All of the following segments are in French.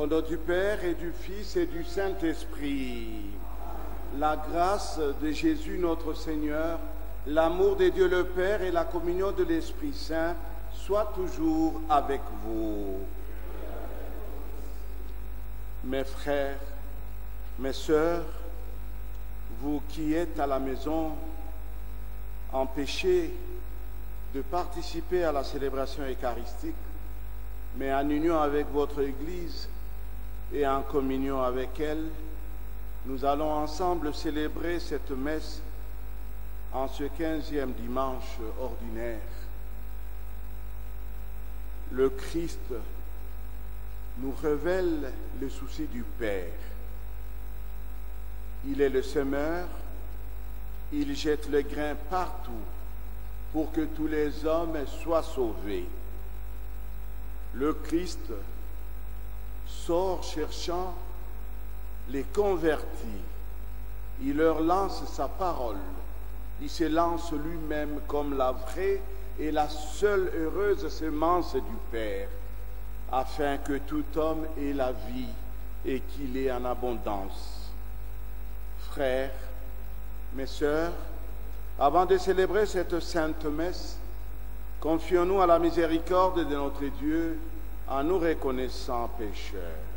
Au nom du Père et du Fils et du Saint-Esprit, la grâce de Jésus notre Seigneur, l'amour de Dieu le Père et la communion de l'Esprit Saint soient toujours avec vous. Mes frères, mes sœurs, vous qui êtes à la maison, empêchés de participer à la célébration eucharistique, mais en union avec votre Église et en communion avec elle, nous allons ensemble célébrer cette messe en ce 15e dimanche ordinaire. Le Christ nous révèle le souci du Père. Il est le semeur, il jette le grain partout pour que tous les hommes soient sauvés. Le Christ sort cherchant les convertis. Il leur lance sa parole. Il se lance lui-même comme la vraie et la seule heureuse semence du Père, afin que tout homme ait la vie et qu'il ait en abondance. Frères, mes sœurs, avant de célébrer cette sainte messe, confions-nous à la miséricorde de notre Dieu en nous reconnaissant pécheurs.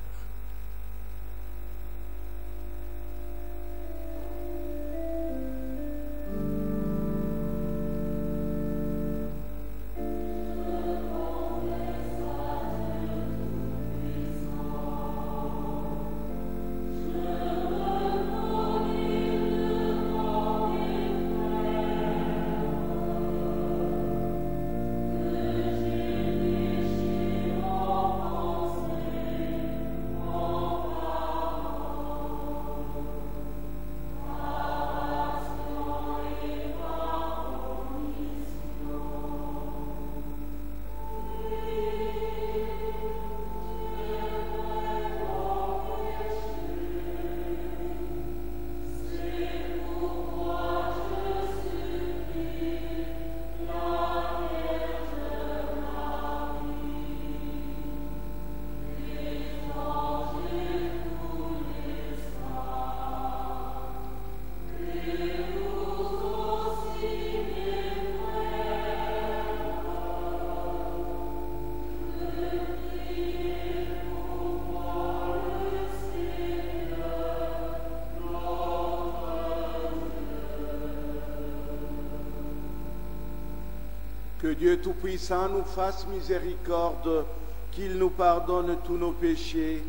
Que Dieu Tout-Puissant nous fasse miséricorde, qu'il nous pardonne tous nos péchés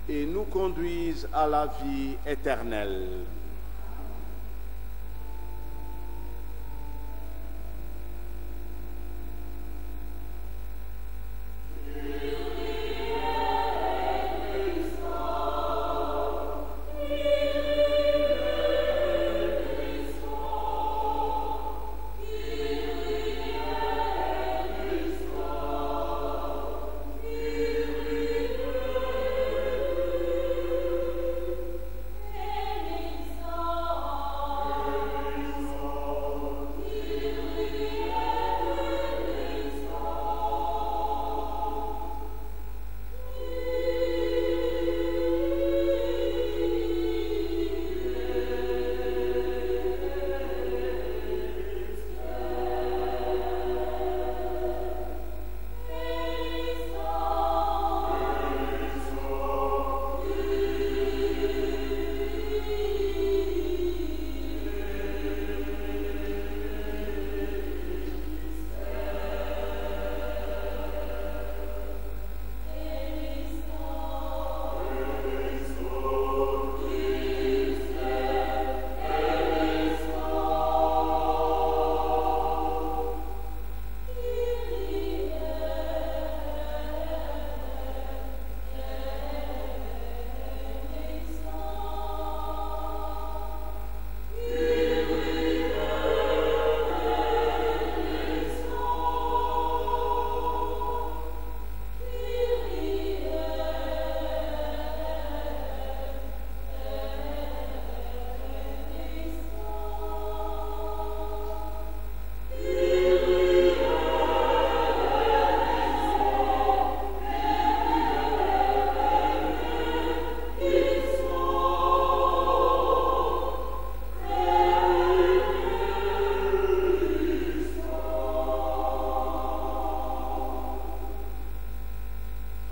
et nous conduise à la vie éternelle.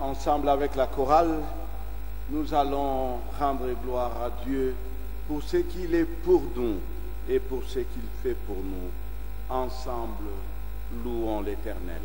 Ensemble avec la chorale, nous allons rendre gloire à Dieu pour ce qu'il est pour nous et pour ce qu'il fait pour nous. Ensemble, louons l'Éternel.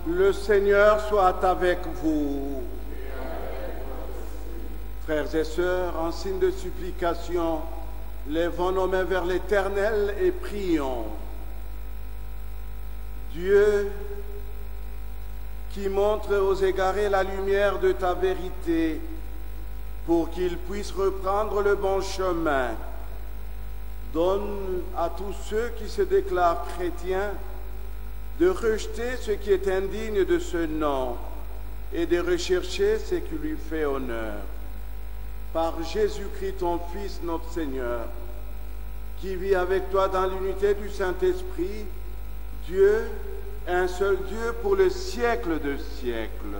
Le Seigneur soit avec vous. Frères et sœurs, en signe de supplication, lèvons nos mains vers l'Éternel et prions. Dieu, qui montre aux égarés la lumière de ta vérité, pour qu'ils puissent reprendre le bon chemin, donne à tous ceux qui se déclarent chrétiens de rejeter ce qui est indigne de ce nom et de rechercher ce qui lui fait honneur. Par Jésus-Christ, ton Fils, notre Seigneur, qui vit avec toi dans l'unité du Saint-Esprit, Dieu, un seul Dieu pour le siècle de siècles.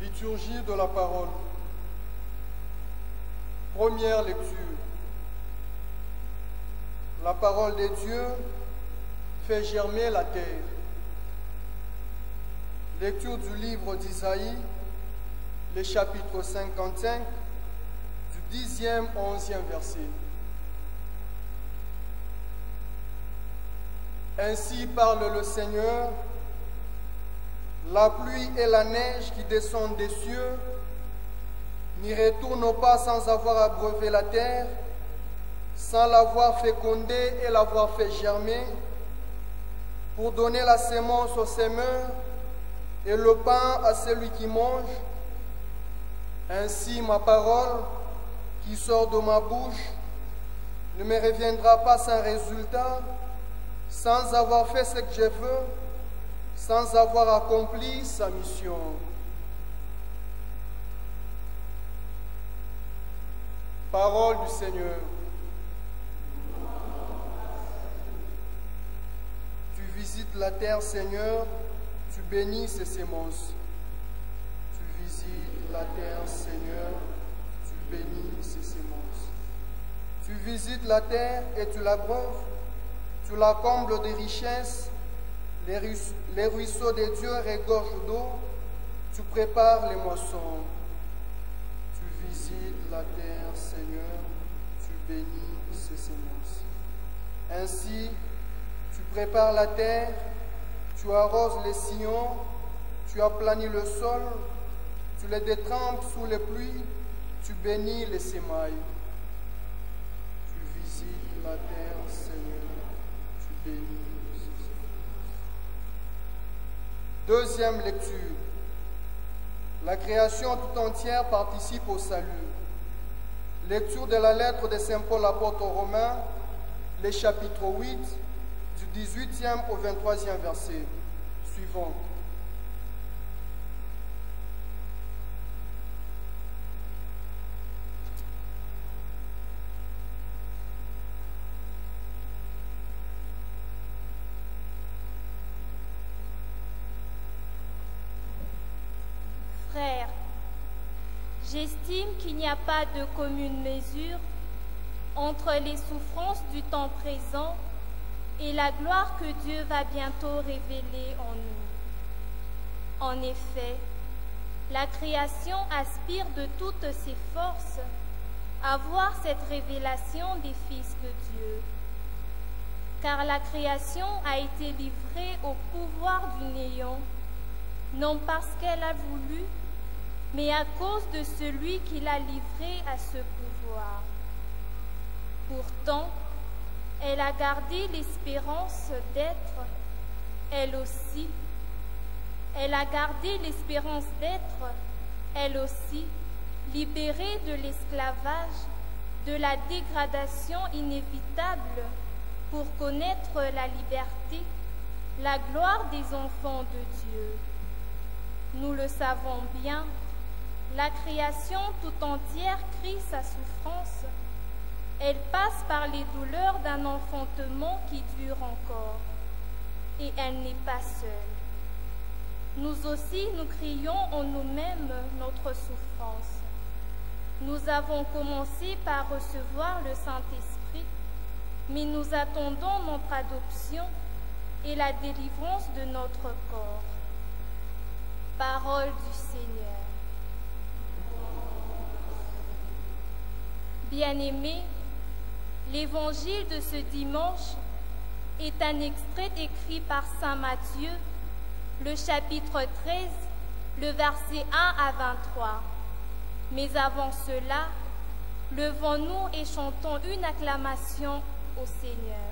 Liturgie de la parole. Première lecture. La parole de Dieu fait germer la terre. Lecture du livre d'Isaïe, le chapitre 55, du 10e au 11e verset. Ainsi parle le Seigneur, la pluie et la neige qui descendent des cieux n'y retournent pas sans avoir abreuvé la terre, sans l'avoir fécondée et l'avoir fait germer, pour donner la sémence au semeur et le pain à celui qui mange. Ainsi ma parole qui sort de ma bouche ne me reviendra pas sans résultat, sans avoir fait ce que je veux, sans avoir accompli sa mission. Parole du Seigneur. Tu visites la terre, Seigneur, tu bénis ses semences. Tu visites la terre, Seigneur, tu bénis ses semences. Tu visites la terre et tu l'abreuves, tu la combles de richesses, les ruisseaux des dieux regorgent d'eau, tu prépares les moissons. Tu visites la terre, Seigneur, tu bénis ses semences. Ainsi, tu prépares la terre, tu arroses les sillons, tu aplanis le sol, tu les détrempes sous les pluies, tu bénis les semailles. Tu visites la terre, Seigneur, tu bénis ses semences. Deuxième lecture. La création tout entière participe au salut. Lecture de la lettre de Saint Paul apôtre aux Romains, le chapitre 8, du 18e au 23e verset suivant. Frères, j'estime qu'il n'y a pas de commune mesure entre les souffrances du temps présent et la gloire que Dieu va bientôt révéler en nous. En effet, la création aspire de toutes ses forces à voir cette révélation des fils de Dieu. Car la création a été livrée au pouvoir du néant, non parce qu'elle a voulu, mais à cause de celui qui l'a livrée à ce pouvoir. Pourtant, elle a gardé l'espérance d'être, elle aussi. Elle a gardé l'espérance d'être, elle aussi, libérée de l'esclavage, de la dégradation inévitable pour connaître la liberté, la gloire des enfants de Dieu. Nous le savons bien, la création tout entière crie sa souffrance. Elle passe par les douleurs d'un enfantement qui dure encore. Et elle n'est pas seule. Nous aussi, nous crions en nous-mêmes notre souffrance. Nous avons commencé par recevoir le Saint-Esprit, mais nous attendons notre adoption et la délivrance de notre corps. Parole du Seigneur. Bien-aimés, l'évangile de ce dimanche est un extrait écrit par saint Matthieu, le chapitre 13, le verset 1 à 23. Mais avant cela, levons-nous et chantons une acclamation au Seigneur.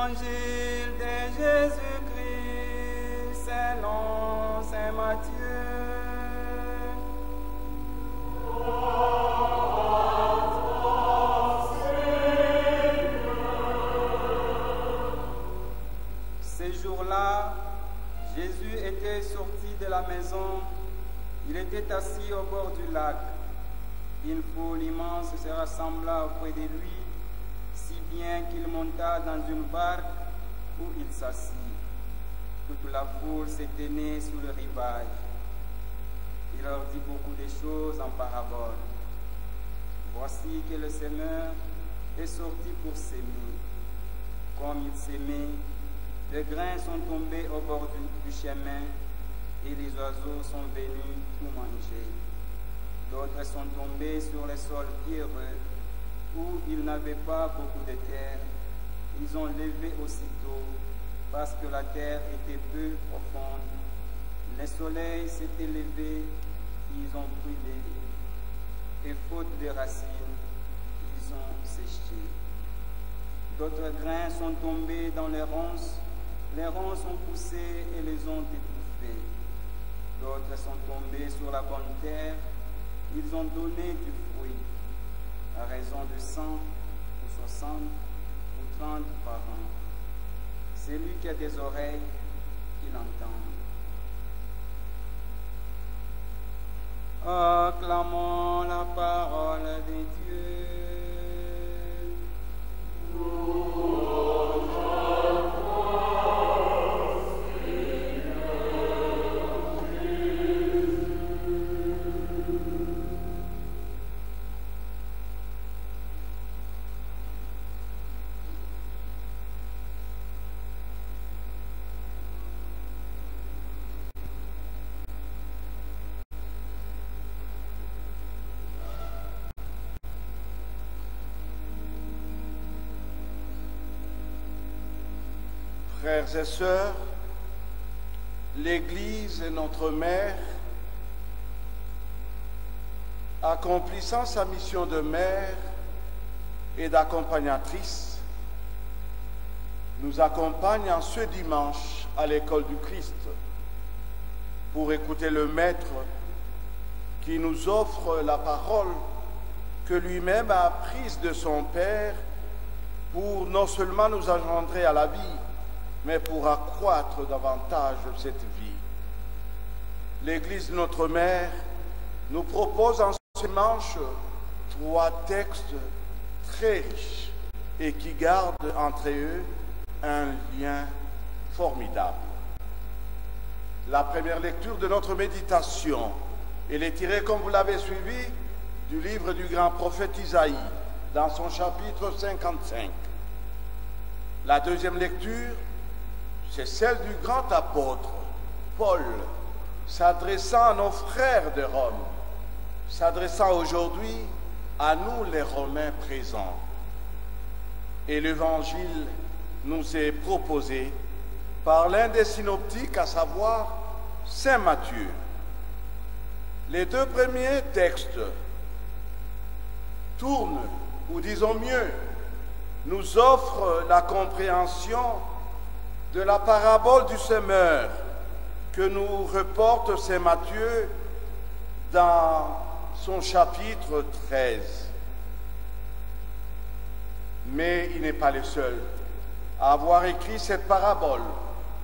Évangile de Jésus-Christ selon saint Matthieu. Ces jours-là, Jésus était sorti de la maison. Il était assis au bord du lac. Une foule immense se rassembla auprès de lui, si bien qu'il monta dans une barque où il s'assit. Toute la foule se tenait sur le rivage. Il leur dit beaucoup de choses en parabole. Voici que le semeur est sorti pour s'aimer. Comme il s'aimait, les grains sont tombés au bord du chemin et les oiseaux sont venus tout manger. D'autres sont tombés sur les sols pierreux où ils n'avaient pas beaucoup de terre. Ils ont levé aussitôt parce que la terre était peu profonde. Le soleil s'était levé, ils ont brûlé. Et faute de racines, ils ont séché. D'autres grains sont tombés dans les ronces ont poussé et les ont étouffés. D'autres sont tombés sur la bonne terre, ils ont donné du fruit, à raison de 100 ou 60 ou 30 par an. Celui qui a des oreilles, qu'il entende. Acclamons la parole de Dieu. Frères et sœurs, l'Église est notre mère. Accomplissant sa mission de mère et d'accompagnatrice, nous accompagne en ce dimanche à l'école du Christ pour écouter le Maître qui nous offre la parole que lui-même a apprise de son Père pour non seulement nous engendrer à la vie, mais pour accroître davantage cette vie. L'Église, notre mère, nous propose en ce dimanche 3 textes très riches et qui gardent entre eux un lien formidable. La première lecture de notre méditation, elle est tirée, comme vous l'avez suivi, du livre du grand prophète Isaïe, dans son chapitre 55. La deuxième lecture, c'est celle du grand apôtre Paul, s'adressant à nos frères de Rome, s'adressant aujourd'hui à nous les Romains présents. Et l'Évangile nous est proposé par l'un des synoptiques, à savoir Saint Matthieu. Les 2 premiers textes tournent, ou disons mieux, nous offrent la compréhension de la parabole du semeur que nous reporte Saint Matthieu dans son chapitre 13. Mais il n'est pas le seul à avoir écrit cette parabole.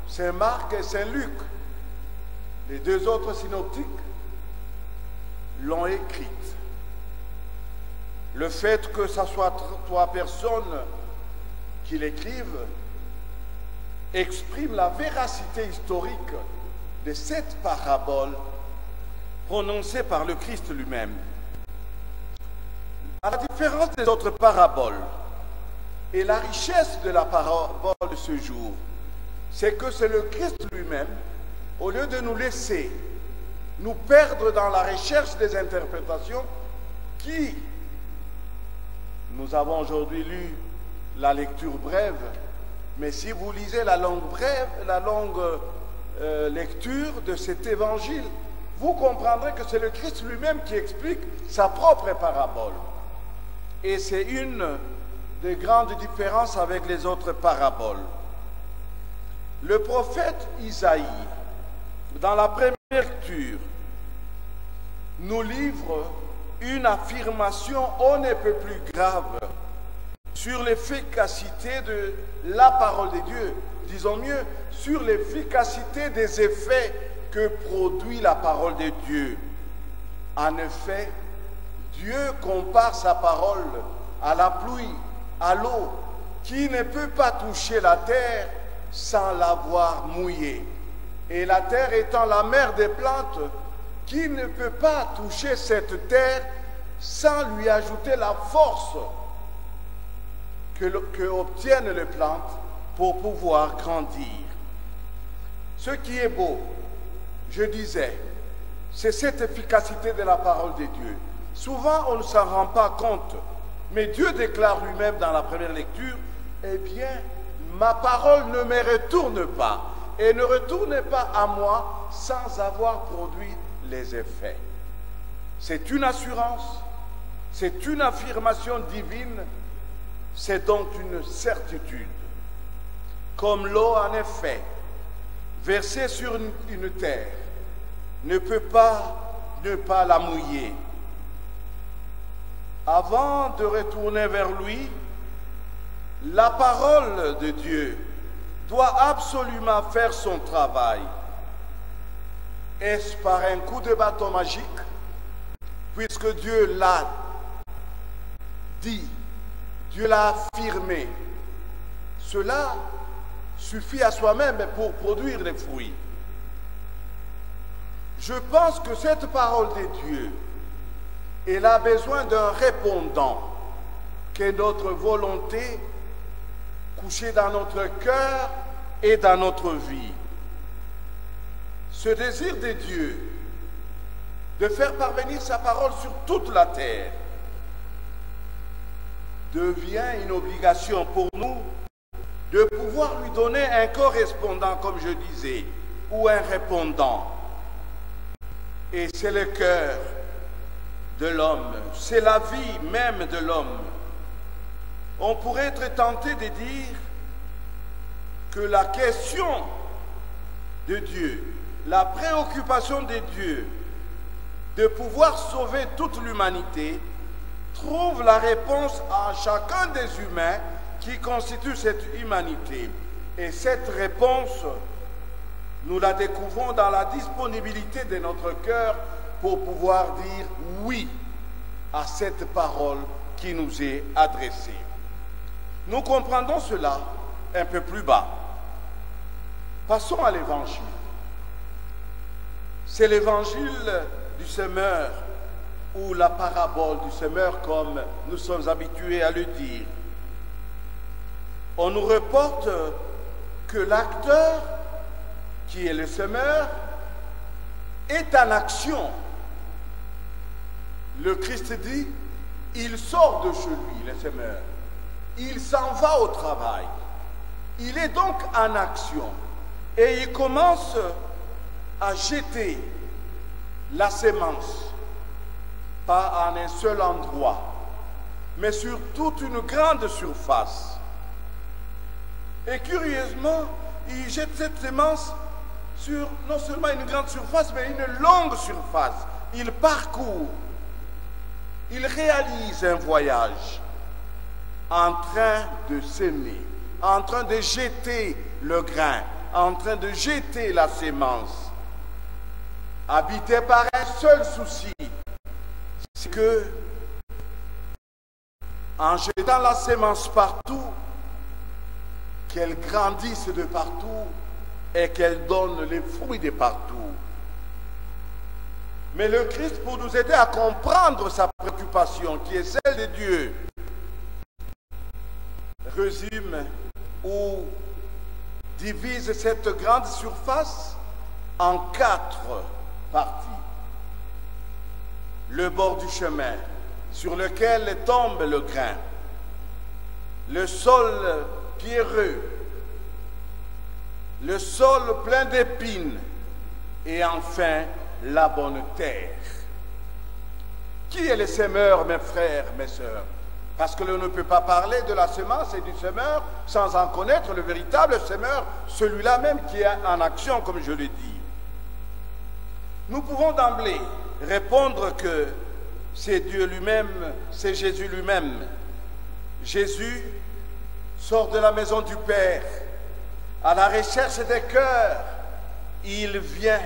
Saint Marc et Saint Luc, les 2 autres synoptiques, l'ont écrite. Le fait que ce soit 3 personnes qui l'écrivent exprime la véracité historique de cette parabole prononcée par le Christ lui-même. À la différence des autres paraboles, et la richesse de la parabole de ce jour, c'est que c'est le Christ lui-même, au lieu de nous laisser nous perdre dans la recherche des interprétations, qui, nous avons aujourd'hui lu la lecture brève, mais si vous lisez la longue lecture de cet évangile, vous comprendrez que c'est le Christ lui-même qui explique sa propre parabole. Et c'est une de grandes différences avec les autres paraboles. Le prophète Isaïe, dans la première lecture, nous livre une affirmation on ne peut plus grave sur l'efficacité de la parole de Dieu, disons mieux, sur l'efficacité des effets que produit la parole de Dieu. En effet, Dieu compare sa parole à la pluie, à l'eau, qui ne peut pas toucher la terre sans l'avoir mouillée. Et la terre étant la mère des plantes, qui ne peut pas toucher cette terre sans lui ajouter la force que obtiennent les plantes pour pouvoir grandir. Ce qui est beau, je disais, c'est cette efficacité de la parole de Dieu. Souvent, on ne s'en rend pas compte, mais Dieu déclare lui-même dans la première lecture, « Eh bien, ma parole ne me retourne pas, et ne retourne pas à moi sans avoir produit les effets. » C'est une assurance, c'est une affirmation divine, c'est donc une certitude. Comme l'eau, en effet, versée sur une terre, ne peut pas ne pas la mouiller. Avant de retourner vers lui, la parole de Dieu doit absolument faire son travail. Est-ce par un coup de bâton magique, puisque Dieu l'a dit, Dieu l'a affirmé, cela suffit à soi-même pour produire des fruits. Je pense que cette parole de Dieu, elle a besoin d'un répondant, qui est notre volonté couchée dans notre cœur et dans notre vie. Ce désir de Dieu de faire parvenir sa parole sur toute la terre devient une obligation pour nous de pouvoir lui donner un correspondant, comme je disais, ou un répondant. Et c'est le cœur de l'homme, c'est la vie même de l'homme. On pourrait être tenté de dire que la question de Dieu, la préoccupation de Dieu de pouvoir sauver toute l'humanité, trouve la réponse à chacun des humains qui constituent cette humanité. Et cette réponse, nous la découvrons dans la disponibilité de notre cœur pour pouvoir dire oui à cette parole qui nous est adressée. Nous comprendrons cela un peu plus bas. Passons à l'évangile. C'est l'évangile du semeur, ou la parabole du semeur, comme nous sommes habitués à le dire. On nous reporte que l'acteur, qui est le semeur, est en action. Le Christ dit, il sort de chez lui, le semeur. Il s'en va au travail. Il est donc en action. Et il commence à jeter la sémence, pas en un seul endroit, mais sur toute une grande surface. Et curieusement, il jette cette sémence sur non seulement une grande surface, mais une longue surface. Il parcourt, il réalise un voyage en train de s'aimer, en train de jeter le grain, en train de jeter la sémence, habité par un seul souci, c'est que, en jetant la sémence partout, qu'elle grandisse de partout et qu'elle donne les fruits de partout. Mais le Christ, pour nous aider à comprendre sa préoccupation, qui est celle de Dieu, résume ou divise cette grande surface en 4 parties. Le bord du chemin sur lequel tombe le grain, le sol pierreux, le sol plein d'épines et enfin la bonne terre. Qui est le semeur, mes frères, mes sœurs? Parce que l'on ne peut pas parler de la semence et du semeur sans en connaître le véritable semeur, celui-là même qui est en action, comme je l'ai dit. Nous pouvons d'emblée répondre que c'est Dieu lui-même, c'est Jésus lui-même. Jésus sort de la maison du Père à la recherche des cœurs. Il vient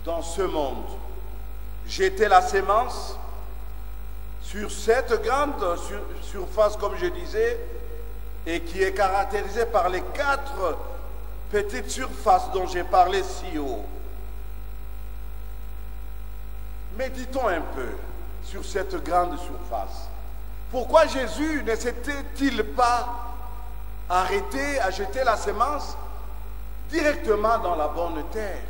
dans ce monde jeter la sémence sur cette grande surface, comme je disais, et qui est caractérisée par les 4 petites surfaces dont j'ai parlé si haut. Méditons un peu sur cette grande surface. Pourquoi Jésus ne s'était-il pas arrêté à jeter la semence directement dans la bonne terre?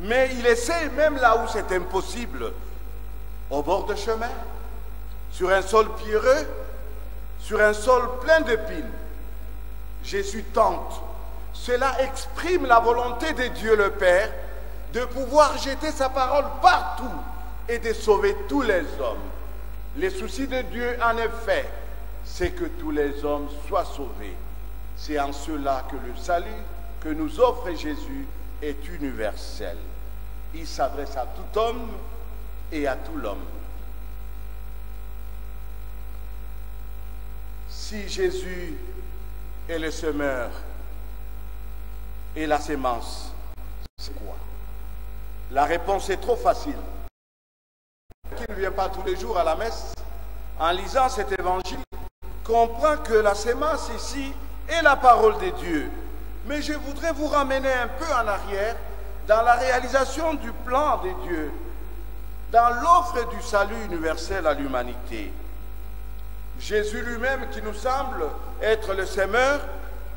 Mais il essaie, même là où c'est impossible, au bord de chemin, sur un sol pierreux, sur un sol plein d'épines. Jésus tente. Cela exprime la volonté de Dieu le Père de pouvoir jeter sa parole partout et de sauver tous les hommes. Le souci de Dieu, en effet, c'est que tous les hommes soient sauvés. C'est en cela que le salut que nous offre Jésus est universel. Il s'adresse à tout homme et à tout l'homme. Si Jésus est le semeur et la sémence, c'est quoi? La réponse est trop facile. Qui ne vient pas tous les jours à la messe, en lisant cet évangile, comprend que la sémence ici est la parole de Dieu. Mais je voudrais vous ramener un peu en arrière dans la réalisation du plan de Dieu, dans l'offre du salut universel à l'humanité. Jésus lui-même, qui nous semble être le semeur,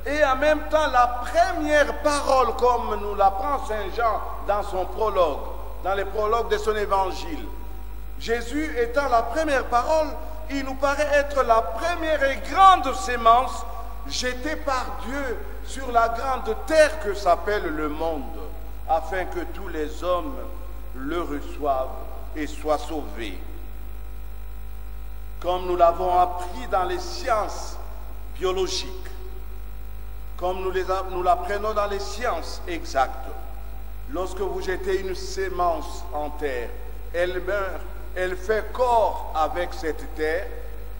et en même temps la première parole, comme nous l'apprend Saint Jean dans son prologue, dans les prologues de son évangile. Jésus étant la première parole, il nous paraît être la première et grande sémence jetée par Dieu sur la grande terre que s'appelle le monde, afin que tous les hommes le reçoivent et soient sauvés. Comme nous l'avons appris dans les sciences biologiques, comme nous l'apprenons dans les sciences exactes, lorsque vous jetez une sémence en terre, elle meurt, elle fait corps avec cette terre,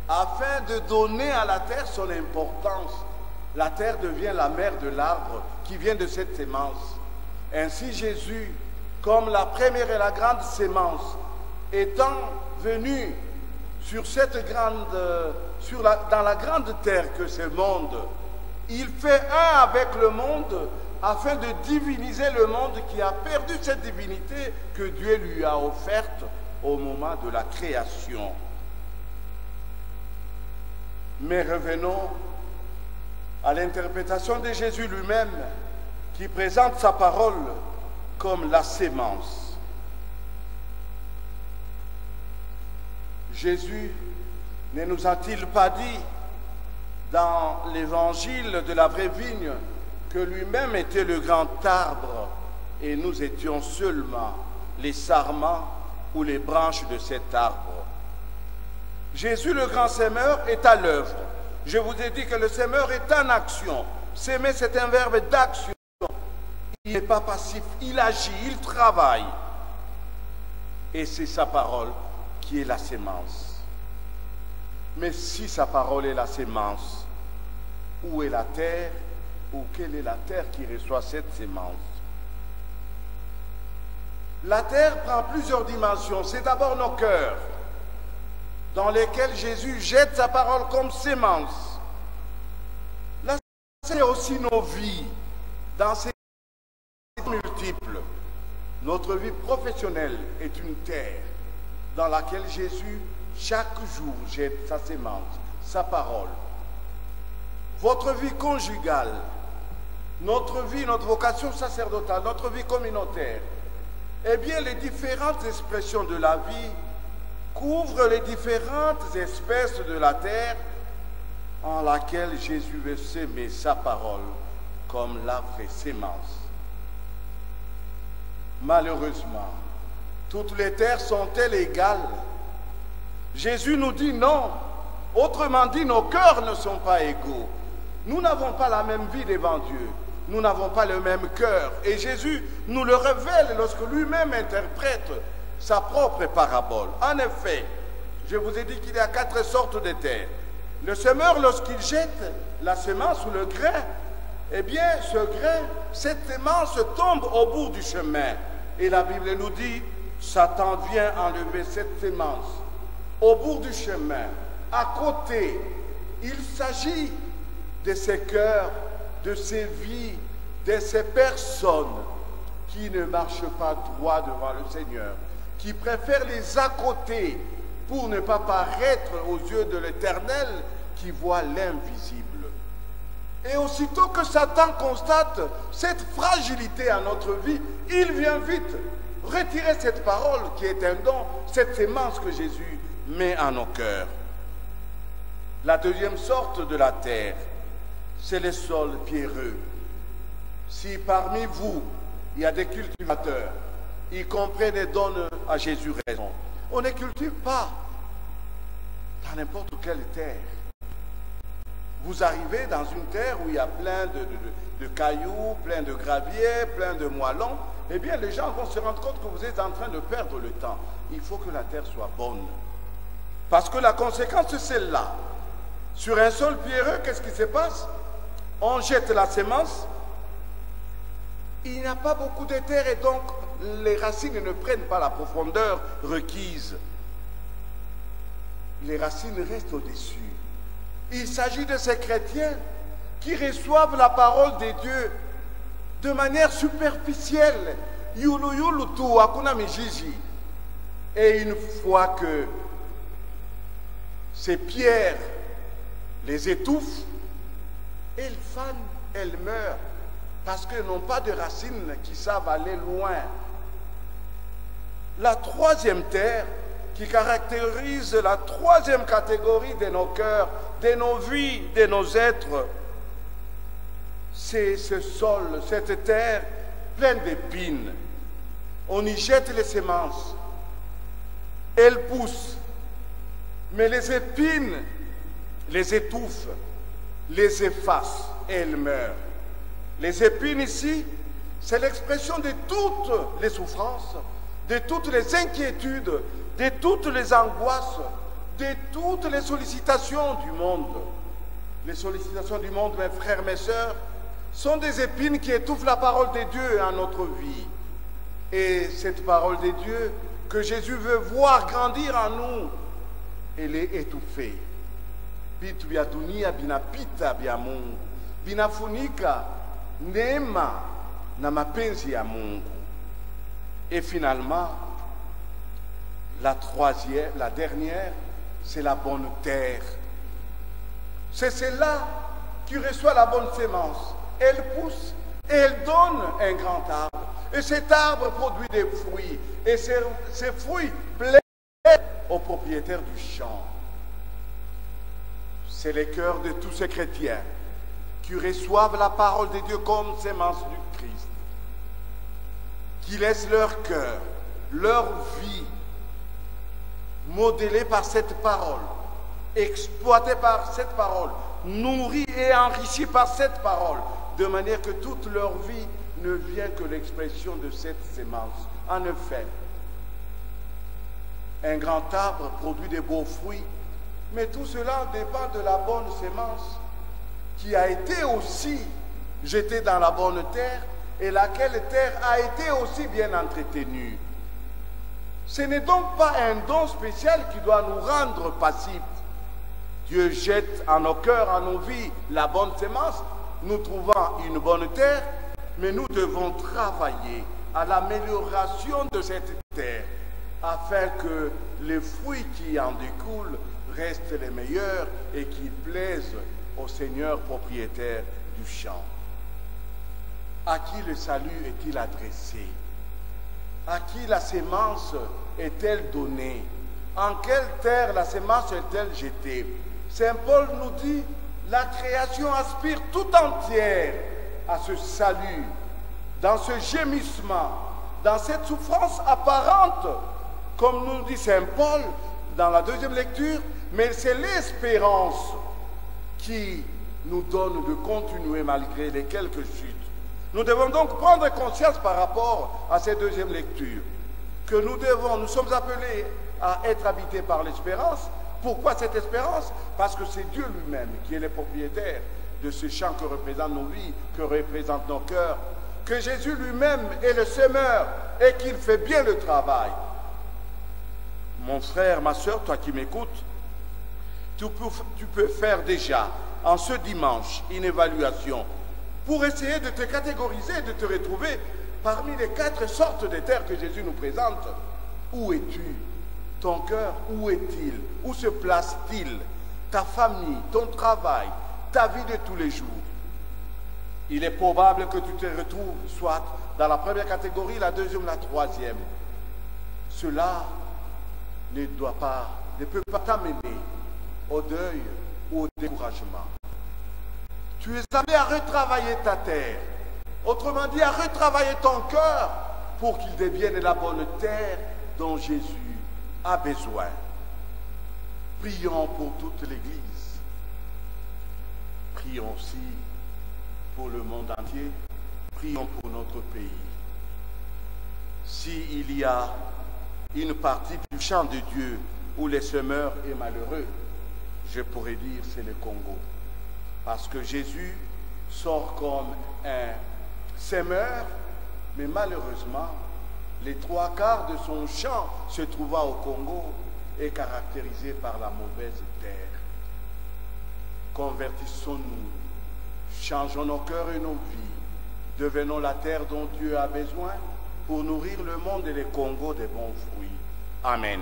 afin de donner à la terre son importance. La terre devient la mère de l'arbre qui vient de cette sémence. Ainsi Jésus, comme la première et la grande sémence, étant venu sur cette grande, dans la grande terre que ce monde, il fait un avec le monde afin de diviniser le monde qui a perdu cette divinité que Dieu lui a offerte au moment de la création. Mais revenons à l'interprétation de Jésus lui-même qui présente sa parole comme la sémence. Jésus ne nous a-t-il pas dit dans l'évangile de la vraie vigne que lui-même était le grand arbre et nous étions seulement les sarments ou les branches de cet arbre? Jésus, le grand semeur, est à l'œuvre. Je vous ai dit que le semeur est en action. S'aimer, c'est un verbe d'action. Il n'est pas passif, il agit, il travaille. Et c'est sa parole qui est la sémence. Mais si sa parole est la sémence, où est la terre, ou quelle est la terre qui reçoit cette sémence? La terre prend plusieurs dimensions. C'est d'abord nos cœurs, dans lesquels Jésus jette sa parole comme sémence. La terre, c'est aussi nos vies, dans ces multiples. Notre vie professionnelle est une terre dans laquelle Jésus, chaque jour, jette sa sémence, sa parole. Votre vie conjugale, notre vie, notre vocation sacerdotale, notre vie communautaire, eh bien, les différentes expressions de la vie couvrent les différentes espèces de la terre en laquelle Jésus veut s'aimer sa parole comme la vraie sémence. Malheureusement, toutes les terres sont-elles égales? Jésus nous dit non. Autrement dit, nos cœurs ne sont pas égaux. Nous n'avons pas la même vie devant Dieu. Nous n'avons pas le même cœur. Et Jésus nous le révèle lorsque lui-même interprète sa propre parabole. En effet, je vous ai dit qu'il y a 4 sortes de terres. Le semeur, lorsqu'il jette la semence ou le grain, eh bien, ce grain, cette semence tombe au bout du chemin. Et la Bible nous dit, Satan vient enlever cette semence au bout du chemin. À côté, il s'agit de ces cœurs, de ces vies, de ces personnes qui ne marchent pas droit devant le Seigneur, qui préfèrent les à-côtés pour ne pas paraître aux yeux de l'Éternel qui voit l'invisible. Et aussitôt que Satan constate cette fragilité à notre vie, il vient vite retirer cette parole qui est un don, cette sémence que Jésus met en nos cœurs. La deuxième sorte de la terre, c'est le sol pierreux. Si parmi vous, il y a des cultivateurs, ils comprennent et donnent à Jésus raison. On ne cultive pas dans n'importe quelle terre. Vous arrivez dans une terre où il y a plein de cailloux, plein de graviers, plein de moellons, eh bien les gens vont se rendre compte que vous êtes en train de perdre le temps. Il faut que la terre soit bonne. Parce que la conséquence, c'est celle-là. Sur un sol pierreux, qu'est-ce qui se passe? On jette la semence, il n'y a pas beaucoup de terre et donc les racines ne prennent pas la profondeur requise. Les racines restent au-dessus. Il s'agit de ces chrétiens qui reçoivent la parole de Dieu de manière superficielle. Yulu yulu tu, hakuna mijiji. Et une fois que ces pierres les étouffent, elles fanent, elles meurent, parce qu'elles n'ont pas de racines qui savent aller loin. La troisième terre, qui caractérise la troisième catégorie de nos cœurs, de nos vies, de nos êtres, c'est ce sol, cette terre pleine d'épines. On y jette les semences, elles poussent, mais les épines les étouffent, les effacent et elles meurent. Les épines ici, c'est l'expression de toutes les souffrances, de toutes les inquiétudes, de toutes les angoisses, de toutes les sollicitations du monde. Les sollicitations du monde, mes frères, mes sœurs, sont des épines qui étouffent la parole de Dieu en notre vie. Et cette parole de Dieu que Jésus veut voir grandir en nous, elle est étouffée. Vitu vya dunia vinapita vya Mungu, vinafunika neema na mapenzi ya Mungu. Et finalement, la dernière, c'est la bonne terre. C'est celle-là qui reçoit la bonne sémence. Elle pousse et elle donne un grand arbre. Et cet arbre produit des fruits. Et ces fruits plaisent aux propriétaires du champ. C'est le cœur de tous ces chrétiens qui reçoivent la parole de Dieu comme sémence du Christ, qui laissent leur cœur, leur vie modélée par cette parole, exploitée par cette parole, nourrie et enrichie par cette parole, de manière que toute leur vie ne vient que l'expression de cette sémence. En effet, un grand arbre produit de beaux fruits, mais tout cela dépend de la bonne sémence qui a été aussi jetée dans la bonne terre et laquelle terre a été aussi bien entretenue. Ce n'est donc pas un don spécial qui doit nous rendre passifs. Dieu jette en nos cœurs, en nos vies, la bonne sémence, nous trouvons une bonne terre, mais nous devons travailler à l'amélioration de cette terre afin que les fruits qui en découlent restent les meilleurs et qui plaisent au Seigneur propriétaire du champ. À qui le salut est-il adressé? À qui la sémence est-elle donnée? En quelle terre la sémence est-elle jetée? Saint Paul nous dit, la création aspire tout entière à ce salut, dans ce gémissement, dans cette souffrance apparente. Comme nous dit Saint Paul, dans la deuxième lecture, mais c'est l'espérance qui nous donne de continuer malgré les quelques chutes. Nous devons donc prendre conscience par rapport à cette deuxième lecture que nous sommes appelés à être habités par l'espérance. Pourquoi cette espérance? Parce que c'est Dieu lui-même qui est le propriétaire de ce champ que représentent nos vies, que représentent nos cœurs, que Jésus lui-même est le semeur et qu'il fait bien le travail. Mon frère, ma soeur, toi qui m'écoutes, tu peux faire déjà en ce dimanche une évaluation pour essayer de te catégoriser, de te retrouver parmi les 4 sortes de terres que Jésus nous présente. Où es-tu? Ton cœur, où est-il? Où se place-t-il? Ta famille, ton travail, ta vie de tous les jours. Il est probable que tu te retrouves soit dans la première catégorie, la deuxième, la troisième. Cela ne peut pas t'amener au deuil ou au découragement. Tu es appelé à retravailler ta terre, autrement dit à retravailler ton cœur pour qu'il devienne la bonne terre dont Jésus a besoin. Prions pour toute l'Église. Prions aussi pour le monde entier. Prions pour notre pays. S'il y a une partie du champ de Dieu où les semeurs est malheureux, je pourrais dire c'est le Congo. Parce que Jésus sort comme un semeur, mais malheureusement, les 3/4 de son champ se trouvant au Congo est caractérisé par la mauvaise terre. Convertissons-nous, changeons nos cœurs et nos vies, devenons la terre dont Dieu a besoin pour nourrir le monde et le Congo de bons fruits. Amen.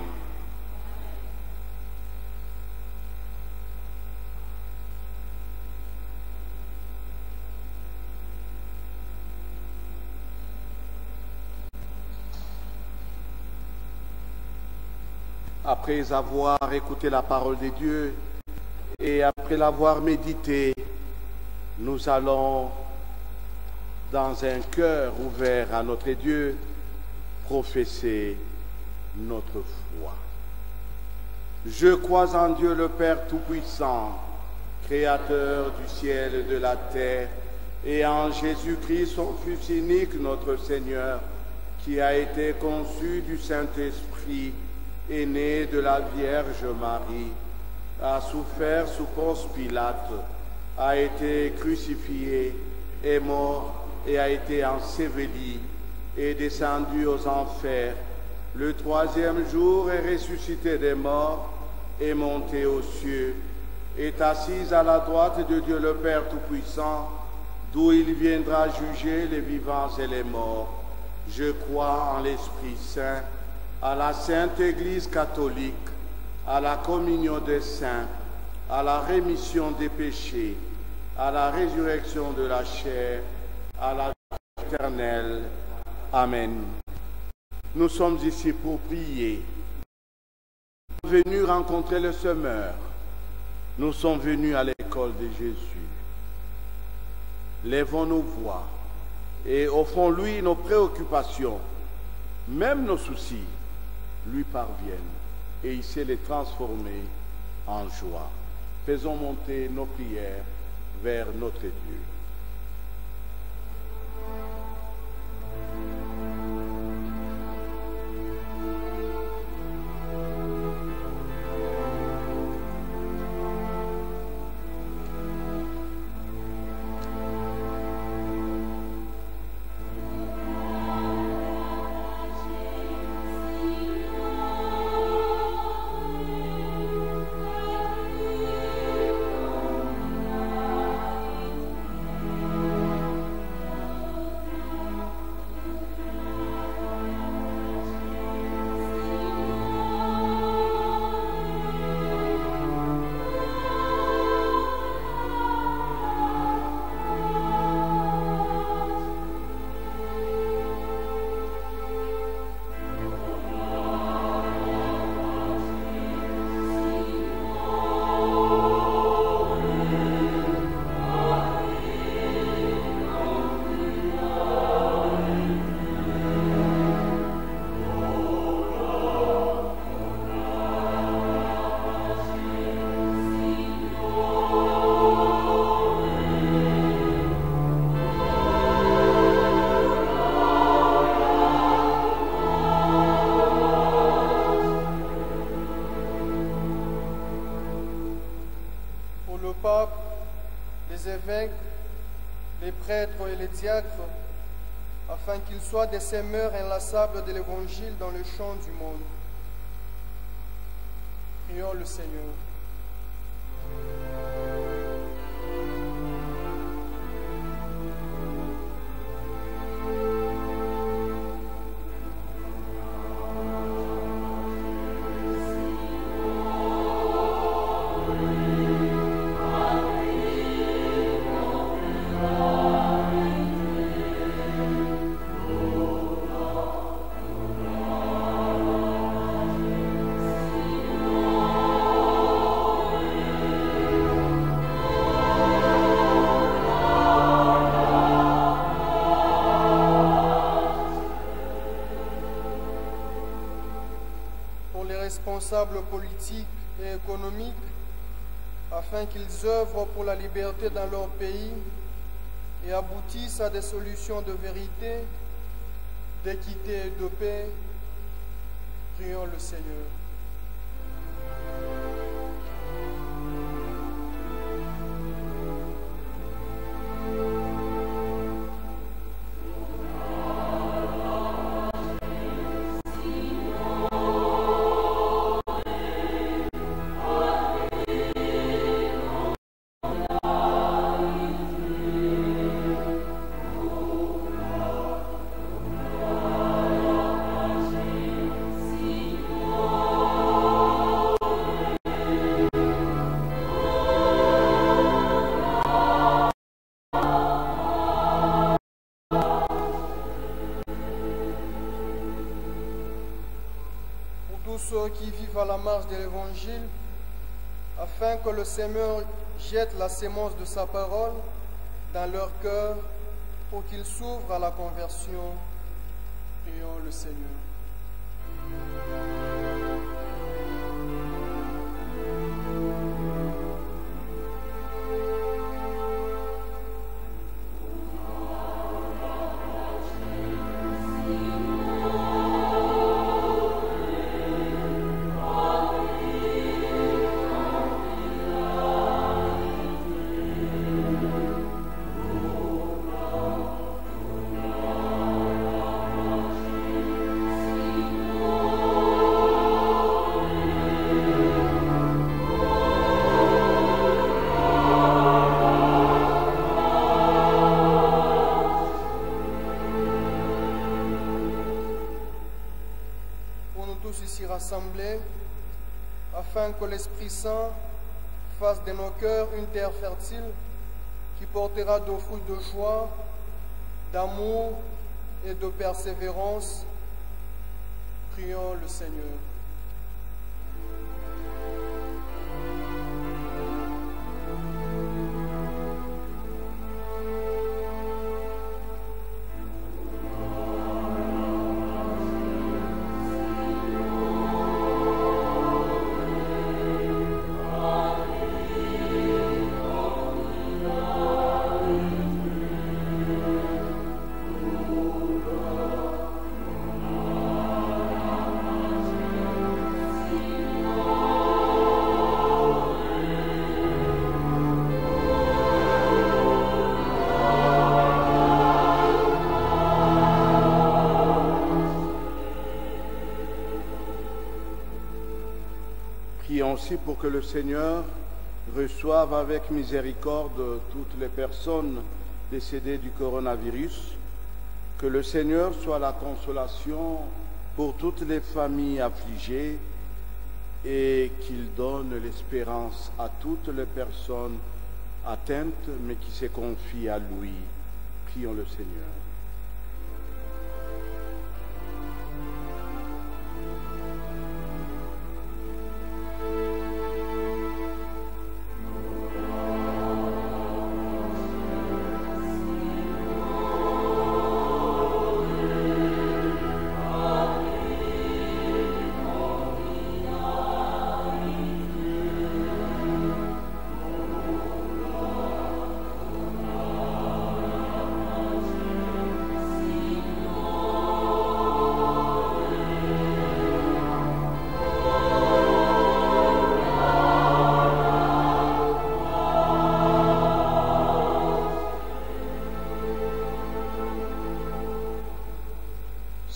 Après avoir écouté la parole de Dieu et après l'avoir médité, nous allons, dans un cœur ouvert à notre Dieu, professer notre foi. Je crois en Dieu le Père Tout-Puissant, Créateur du ciel et de la terre, et en Jésus-Christ, son Fils unique, notre Seigneur, qui a été conçu du Saint-Esprit, est né de la Vierge Marie, a souffert sous Ponce Pilate, a été crucifié, est mort et a été enseveli, est descendu aux enfers. Le 3e jour est ressuscité des morts, est monté aux cieux, est assis à la droite de Dieu le Père Tout-Puissant, d'où il viendra juger les vivants et les morts. Je crois en l'Esprit Saint, à la Sainte Église catholique, à la communion des saints, à la rémission des péchés, à la résurrection de la chair, à la vie éternelle. Amen. Nous sommes ici pour prier. Nous sommes venus rencontrer le semeur. Nous sommes venus à l'école de Jésus. Lèvons nos voix et offrons-lui nos préoccupations, même nos soucis lui parviennent et il sait les transformer en joie. Faisons monter nos prières vers notre Dieu. papes, les évêques, les prêtres et les diacres, afin qu'ils soient des semeurs inlassables de l'Évangile dans le champ du monde. Prions le Seigneur. Responsables politiques et économiques, afin qu'ils œuvrent pour la liberté dans leur pays et aboutissent à des solutions de vérité, d'équité et de paix. Prions le Seigneur. Ceux qui vivent à la marge de l'Évangile, afin que le Seigneur jette la sémence de sa parole dans leur cœur pour qu'ils s'ouvrent à la conversion. Prions le Seigneur. Rassemblés, afin que l'Esprit Saint fasse de nos cœurs une terre fertile qui portera de fruits de joie, d'amour et de persévérance. Prions le Seigneur. Prions aussi pour que le Seigneur reçoive avec miséricorde toutes les personnes décédées du coronavirus, que le Seigneur soit la consolation pour toutes les familles affligées et qu'il donne l'espérance à toutes les personnes atteintes mais qui se confient à lui. Prions le Seigneur.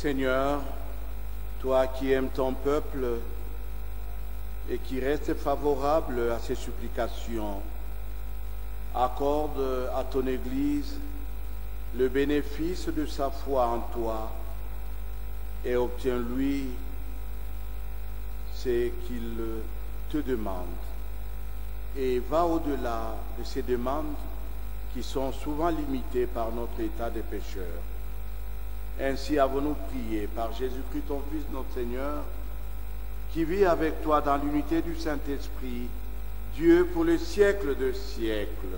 Seigneur, toi qui aimes ton peuple et qui restes favorable à ses supplications, accorde à ton Église le bénéfice de sa foi en toi et obtiens-lui ce qu'il te demande. Et va au-delà de ces demandes qui sont souvent limitées par notre état de pécheur. Ainsi avons-nous prié par Jésus-Christ, ton Fils, notre Seigneur, qui vit avec toi dans l'unité du Saint-Esprit, Dieu pour les siècles de siècles.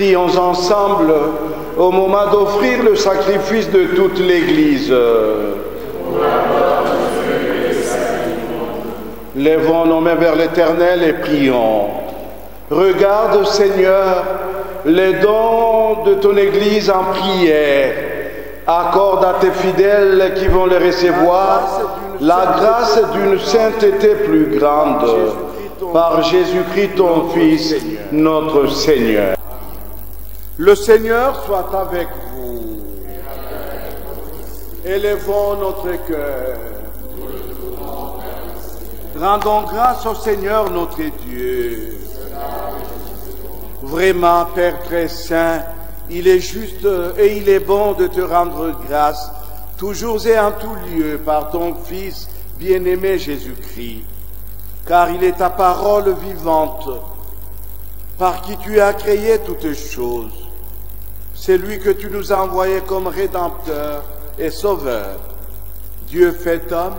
Prions ensemble au moment d'offrir le sacrifice de toute l'Église. Lèvons nos mains vers l'Éternel et prions. Regarde, Seigneur, les dons de ton Église en prière. Accorde à tes fidèles qui vont les recevoir la grâce d'une sainteté plus grande. Par Jésus-Christ, ton Fils, notre Seigneur. Le Seigneur soit avec vous. Élevons notre cœur. Rendons grâce au Seigneur notre Dieu. Vraiment, Père très saint, il est juste et il est bon de te rendre grâce, toujours et en tout lieu, par ton Fils bien-aimé Jésus-Christ, car il est ta parole vivante, par qui tu as créé toutes choses. C'est lui que tu nous as envoyé comme Rédempteur et Sauveur, Dieu fait homme,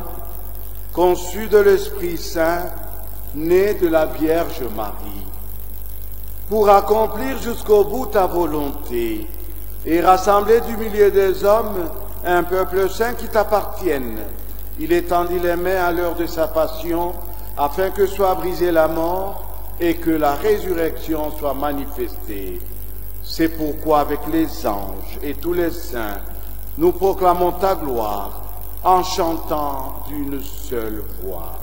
conçu de l'Esprit Saint, né de la Vierge Marie, pour accomplir jusqu'au bout ta volonté et rassembler du milieu des hommes un peuple saint qui t'appartienne. Il étendit les mains à l'heure de sa passion, afin que soit brisée la mort, et que la résurrection soit manifestée. C'est pourquoi avec les anges et tous les saints, nous proclamons ta gloire en chantant d'une seule voix.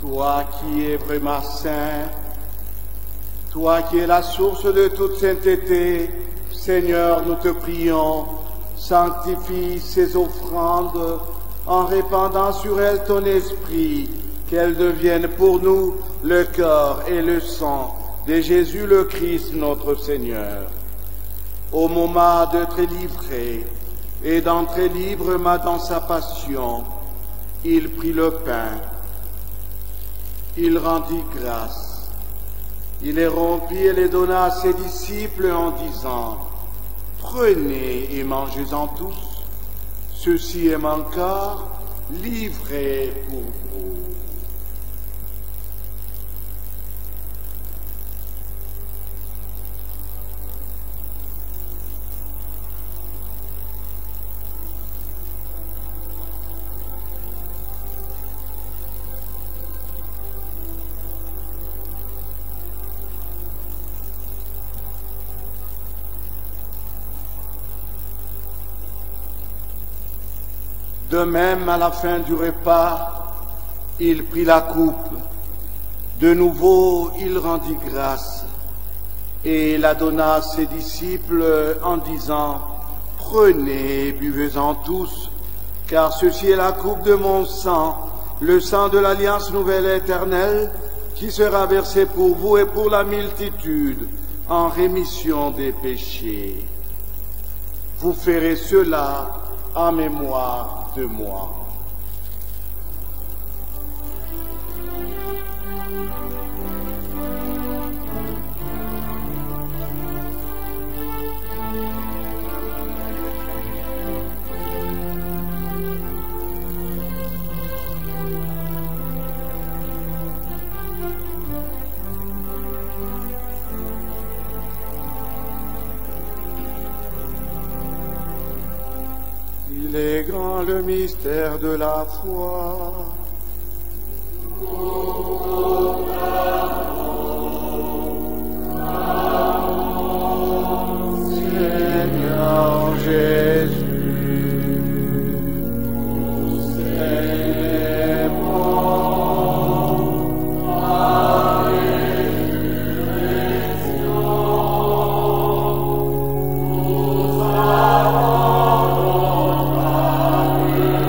Toi qui es vraiment saint, toi qui es la source de toute sainteté, Seigneur, nous te prions, sanctifie ces offrandes en répandant sur elles ton esprit, qu'elles deviennent pour nous le corps et le sang de Jésus le Christ, notre Seigneur. Au moment d'être livré et d'entrer librement dans sa passion, il prit le pain, il rendit grâce, il les rompit et les donna à ses disciples en disant, « Prenez et mangez-en tous, ceci est mon corps livré pour vous. » De même, à la fin du repas, il prit la coupe. De nouveau, il rendit grâce et la donna à ses disciples en disant, « Prenez et buvez-en tous, car ceci est la coupe de mon sang, le sang de l'alliance nouvelle et éternelle, qui sera versé pour vous et pour la multitude en rémission des péchés. Vous ferez cela en mémoire de moi. » célébrant le mystère de la foi. Seigneur Jésus, nous célébrons ta résurrection. Nous attendons ta venue.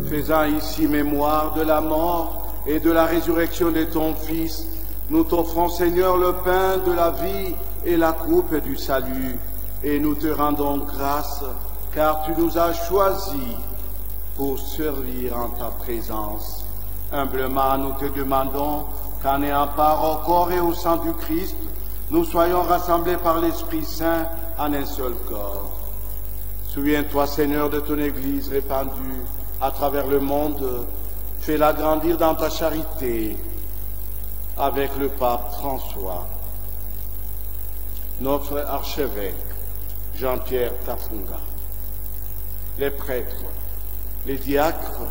Faisant ici mémoire de la mort et de la résurrection de ton Fils, nous t'offrons, Seigneur, le pain de la vie et la coupe du salut, et nous te rendons grâce, car tu nous as choisis pour servir en ta présence. Humblement, nous te demandons qu'en ayant part au corps et au sang du Christ, nous soyons rassemblés par l'Esprit Saint en un seul corps. Souviens-toi, Seigneur, de ton Église répandue à travers le monde. Fais-la grandir dans ta charité avec le pape François, notre archevêque Jean-Pierre Tafunga, les prêtres, les diacres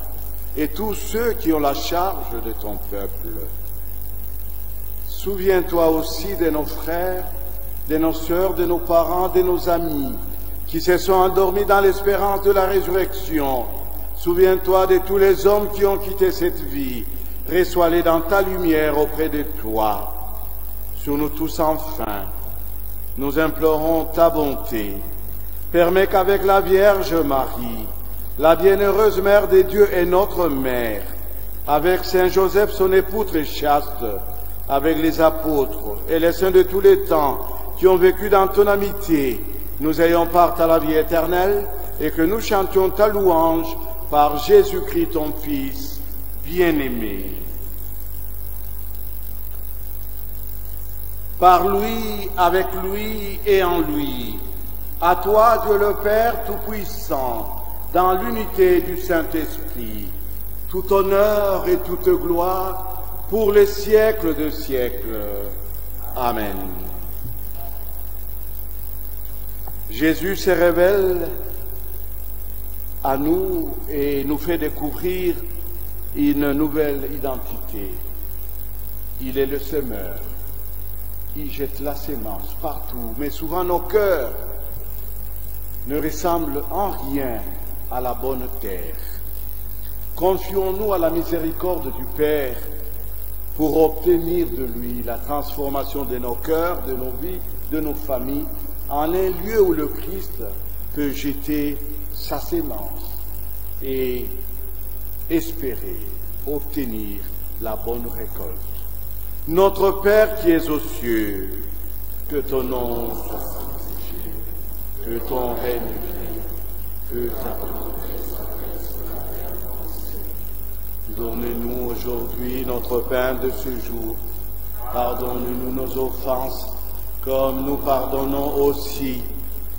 et tous ceux qui ont la charge de ton peuple. Souviens-toi aussi de nos frères, de nos sœurs, de nos parents, de nos amis qui se sont endormis dans l'espérance de la résurrection. Souviens-toi de tous les hommes qui ont quitté cette vie. Reçois-les dans ta lumière auprès de toi. Sur nous tous enfin, nous implorons ta bonté. Permets qu'avec la Vierge Marie, la bienheureuse Mère de Dieu et notre Mère, avec Saint Joseph, son époux très chaste, avec les apôtres et les saints de tous les temps qui ont vécu dans ton amitié, nous ayons part à la vie éternelle et que nous chantions ta louange par Jésus-Christ, ton Fils, bien-aimé. Par lui, avec lui et en lui, à toi, Dieu le Père Tout-Puissant, dans l'unité du Saint-Esprit, tout honneur et toute gloire pour les siècles de siècles. Amen. Jésus se révèle à nous et nous fait découvrir une nouvelle identité. Il est le semeur. Il jette la sémence partout, mais souvent nos cœurs ne ressemblent en rien à la bonne terre. Confions-nous à la miséricorde du Père pour obtenir de lui la transformation de nos cœurs, de nos vies, de nos familles, en un lieu où le Christ peut jeter sa sémence et espérer obtenir la bonne récolte. Notre Père qui es aux cieux, que ton nom soit sanctifié, que ton règne vienne, que ta volonté soit faite sur la terre comme au ciel. Donne-nous aujourd'hui notre pain de ce jour. Pardonne-nous nos offenses, comme nous pardonnons aussi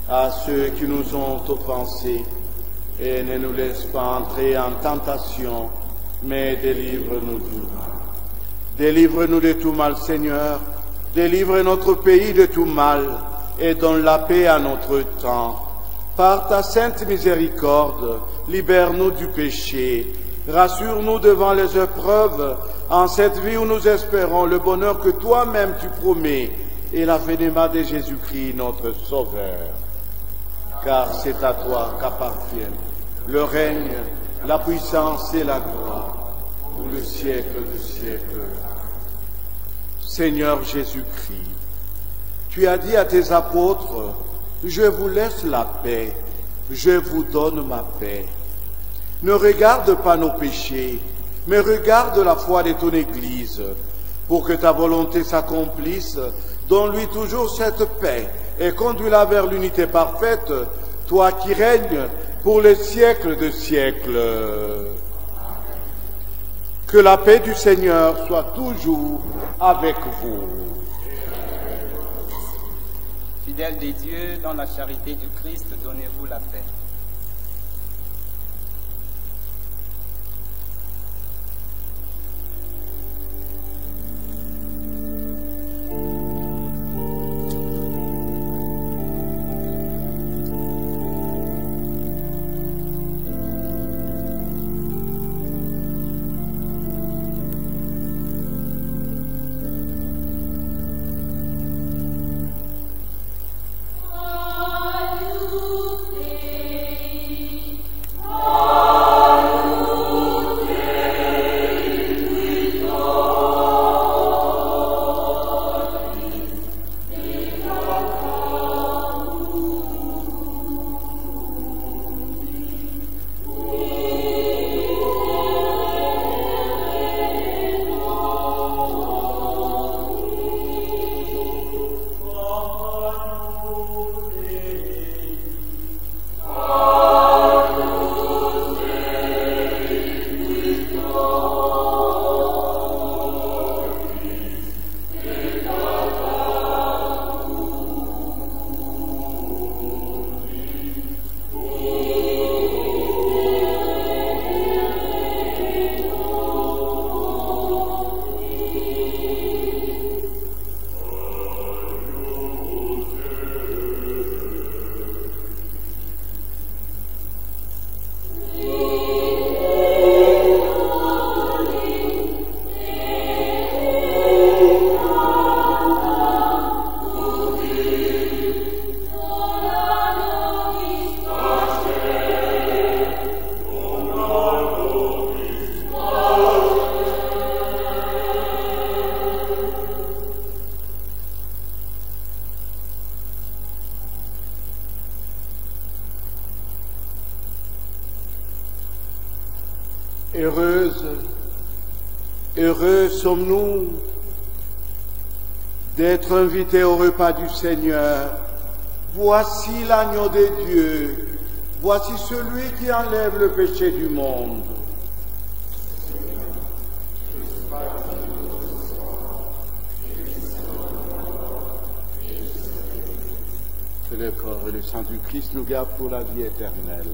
à ceux qui nous ont offensés. Et ne nous laisse pas entrer en tentation, mais délivre-nous du mal. Délivre-nous de tout mal, Seigneur. Délivre notre pays de tout mal et donne la paix à notre temps. Par ta sainte miséricorde, libère-nous du péché. Rassure-nous devant les épreuves, en cette vie où nous espérons le bonheur que toi-même tu promets et l'avènement de Jésus-Christ, notre Sauveur. Car c'est à toi qu'appartiennent le règne, la puissance et la gloire pour le siècle des siècles. Seigneur Jésus-Christ, tu as dit à tes apôtres, « Je vous laisse la paix, je vous donne ma paix. » Ne regarde pas nos péchés, mais regarde la foi de ton Église. Pour que ta volonté s'accomplisse, donne-lui toujours cette paix et conduis-la vers l'unité parfaite, toi qui règnes pour les siècles de siècles. Que la paix du Seigneur soit toujours avec vous. Fidèles des dieux, dans la charité du Christ, donnez-vous la paix. Heureux sommes-nous d'être invités au repas du Seigneur. Voici l'agneau de Dieu, voici celui qui enlève le péché du monde. Que le corps et le sang du Christ nous gardent pour la vie éternelle.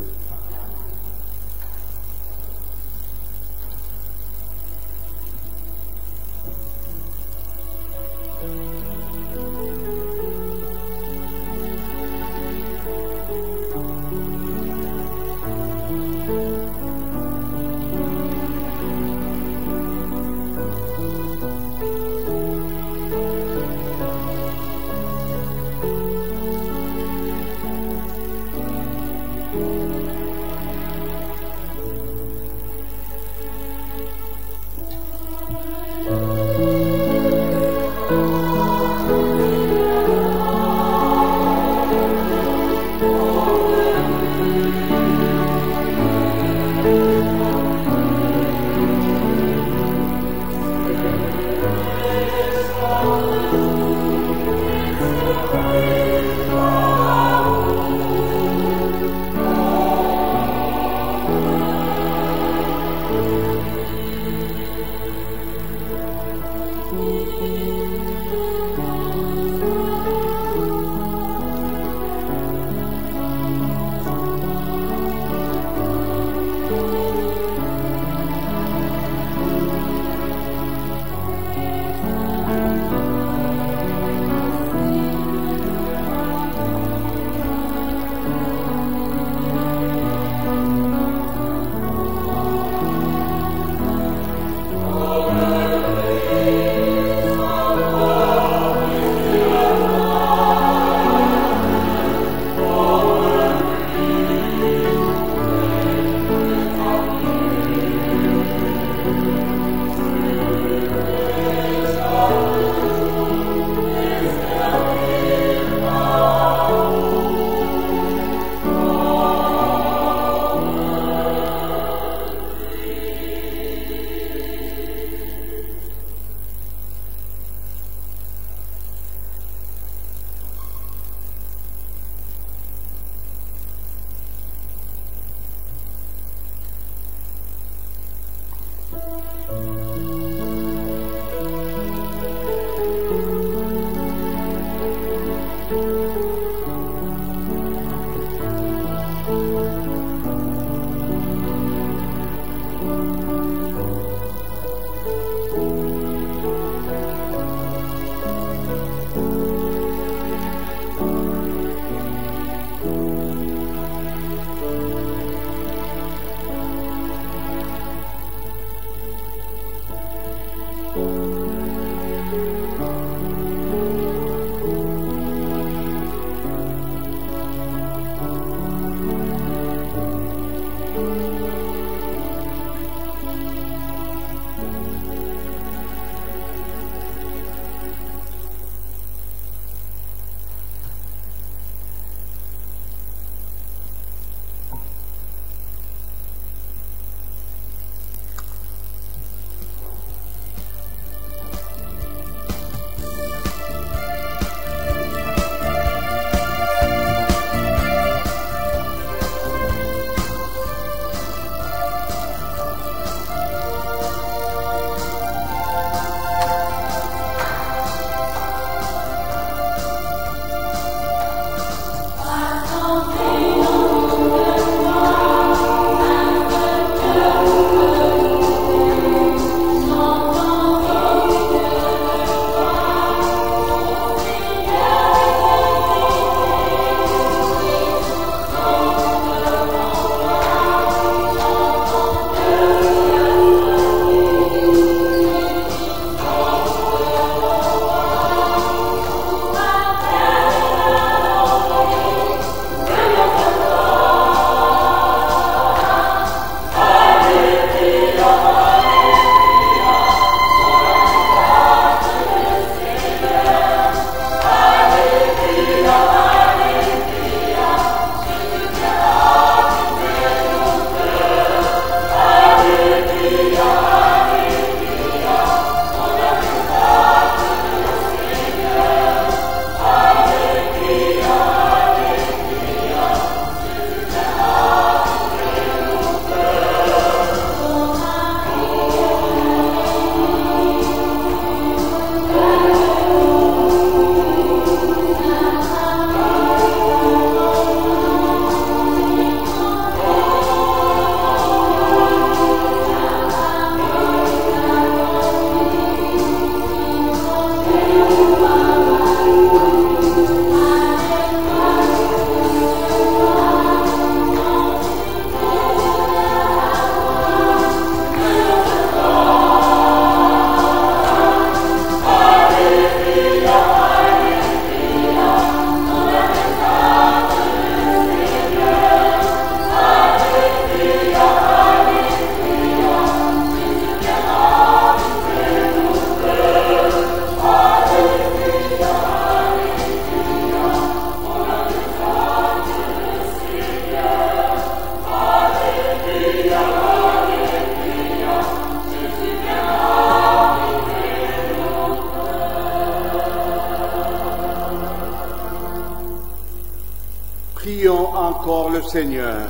prions encore le Seigneur.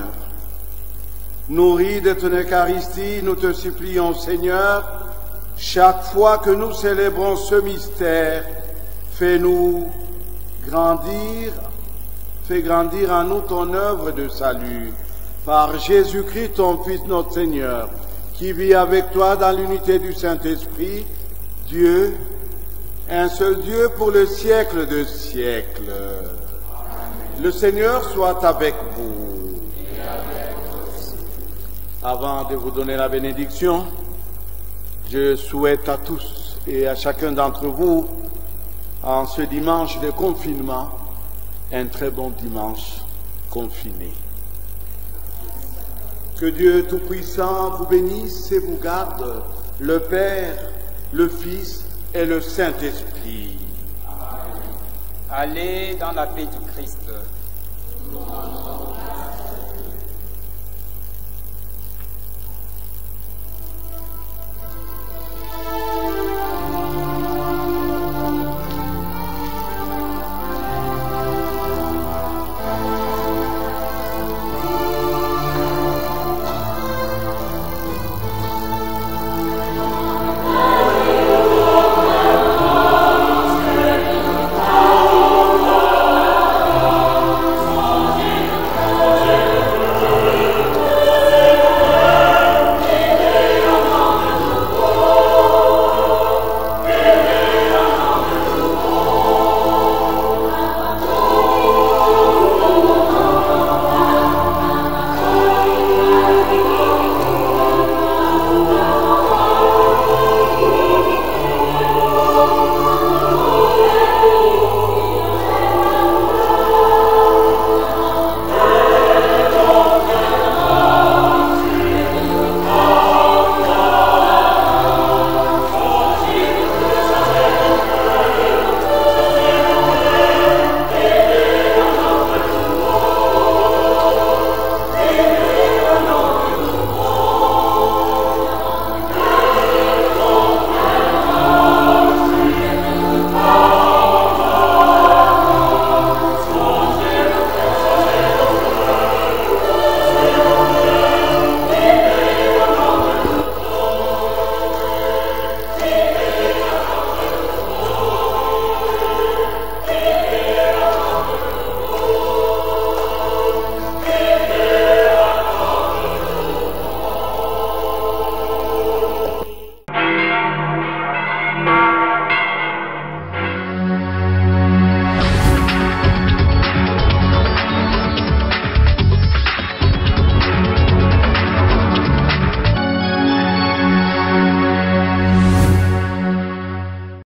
Nourris de ton Eucharistie, nous te supplions, Seigneur, chaque fois que nous célébrons ce mystère, fais grandir en nous ton œuvre de salut. Par Jésus-Christ, ton Fils, notre Seigneur, qui vit avec toi dans l'unité du Saint-Esprit, Dieu, un seul Dieu pour le siècle de siècles. Amen. Le Seigneur soit avec vous. Et avec vous. Avant de vous donner la bénédiction, je souhaite à tous et à chacun d'entre vous, en ce dimanche de confinement, un très bon dimanche confiné. Que Dieu Tout-Puissant vous bénisse et vous garde, le Père, le Fils et le Saint-Esprit. Allez dans la paix du Christ.